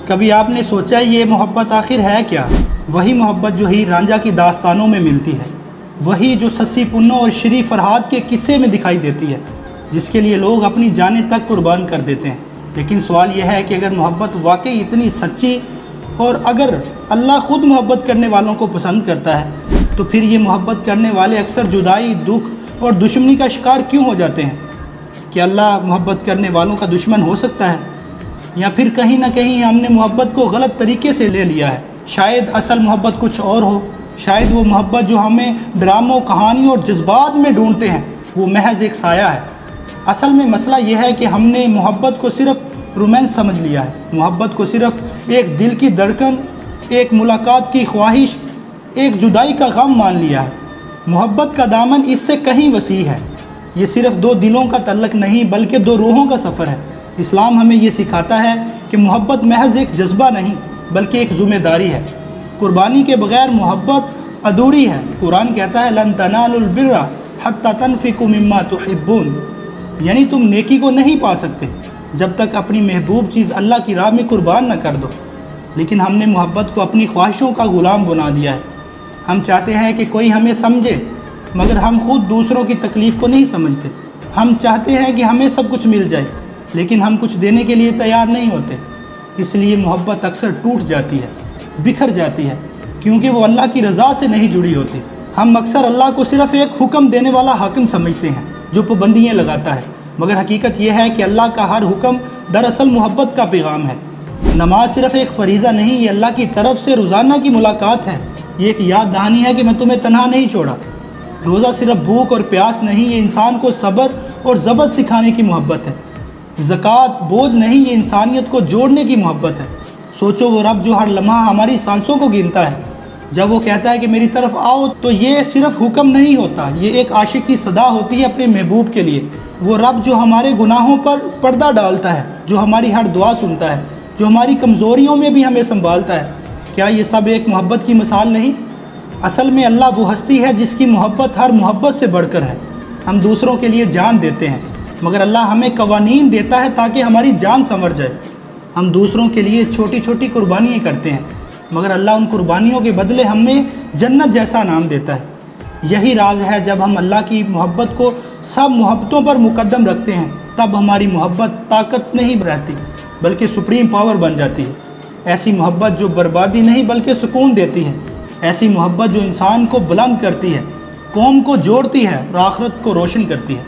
کبھی آپ نے سوچا یہ محبت آخر ہے کیا؟ وہی محبت جو ہیر رانجھا کی داستانوں میں ملتی ہے، وہی جو سسی پنو اور شری فرہاد کے قصے میں دکھائی دیتی ہے، جس کے لیے لوگ اپنی جانیں تک قربان کر دیتے ہیں۔ لیکن سوال یہ ہے کہ اگر محبت واقعی اتنی سچی اور اگر اللہ خود محبت کرنے والوں کو پسند کرتا ہے تو پھر یہ محبت کرنے والے اکثر جدائی، دکھ اور دشمنی کا شکار کیوں ہو جاتے ہیں؟ کیا اللہ محبت کرنے والوں کا دشمن ہو سکتا ہے؟ یا پھر کہیں نہ کہیں ہم نے محبت کو غلط طریقے سے لے لیا ہے؟ شاید اصل محبت کچھ اور ہو، شاید وہ محبت جو ہمیں ڈراموں، کہانیوں اور جذبات میں ڈھونڈتے ہیں وہ محض ایک سایہ ہے۔ اصل میں مسئلہ یہ ہے کہ ہم نے محبت کو صرف رومانس سمجھ لیا ہے، محبت کو صرف ایک دل کی دھڑکن، ایک ملاقات کی خواہش، ایک جدائی کا غم مان لیا ہے۔ محبت کا دامن اس سے کہیں وسیع ہے، یہ صرف دو دلوں کا تعلق نہیں بلکہ دو روحوں کا سفر ہے۔ اسلام ہمیں یہ سکھاتا ہے کہ محبت محض ایک جذبہ نہیں بلکہ ایک ذمہ داری ہے۔ قربانی کے بغیر محبت ادھوری ہے۔ قرآن کہتا ہے لن تنالوا البر حتی تنفقوا مما تحبون، یعنی تم نیکی کو نہیں پا سکتے جب تک اپنی محبوب چیز اللہ کی راہ میں قربان نہ کر دو۔ لیکن ہم نے محبت کو اپنی خواہشوں کا غلام بنا دیا ہے۔ ہم چاہتے ہیں کہ کوئی ہمیں سمجھے مگر ہم خود دوسروں کی تکلیف کو نہیں سمجھتے۔ ہم چاہتے ہیں کہ ہمیں سب کچھ مل جائے لیکن ہم کچھ دینے کے لیے تیار نہیں ہوتے۔ اس لیے محبت اکثر ٹوٹ جاتی ہے، بکھر جاتی ہے، کیونکہ وہ اللہ کی رضا سے نہیں جڑی ہوتی۔ ہم اکثر اللہ کو صرف ایک حکم دینے والا حاکم سمجھتے ہیں جو پابندیاں لگاتا ہے، مگر حقیقت یہ ہے کہ اللہ کا ہر حکم دراصل محبت کا پیغام ہے۔ نماز صرف ایک فریضہ نہیں، یہ اللہ کی طرف سے روزانہ کی ملاقات ہے۔ یہ ایک یاد دہانی ہے کہ میں تمہیں تنہا نہیں چھوڑا۔ روزہ صرف بھوک اور پیاس نہیں، یہ انسان کو صبر اور ضبط سکھانے کی محبت ہے۔ زکوٰۃ بوجھ نہیں، یہ انسانیت کو جوڑنے کی محبت ہے۔ سوچو وہ رب جو ہر لمحہ ہماری سانسوں کو گنتا ہے، جب وہ کہتا ہے کہ میری طرف آؤ تو یہ صرف حکم نہیں ہوتا، یہ ایک عاشق کی صدا ہوتی ہے اپنے محبوب کے لیے۔ وہ رب جو ہمارے گناہوں پر پردہ ڈالتا ہے، جو ہماری ہر دعا سنتا ہے، جو ہماری کمزوریوں میں بھی ہمیں سنبھالتا ہے، کیا یہ سب ایک محبت کی مثال نہیں؟ اصل میں اللہ وہ ہستی ہے جس کی محبت ہر محبت سے بڑھ کر ہے۔ ہم دوسروں کے لیے جان دیتے ہیں مگر اللہ ہمیں قوانین دیتا ہے تاکہ ہماری جان سنور جائے۔ ہم دوسروں کے لیے چھوٹی چھوٹی قربانیاں کرتے ہیں مگر اللہ ان قربانیوں کے بدلے ہمیں جنت جیسا نام دیتا ہے۔ یہی راز ہے، جب ہم اللہ کی محبت کو سب محبتوں پر مقدم رکھتے ہیں تب ہماری محبت طاقت نہیں رہتی بلکہ سپریم پاور بن جاتی ہے۔ ایسی محبت جو بربادی نہیں بلکہ سکون دیتی ہے، ایسی محبت جو انسان کو بلند کرتی ہے، قوم کو جوڑتی ہے اور آخرت کو روشن کرتی ہے۔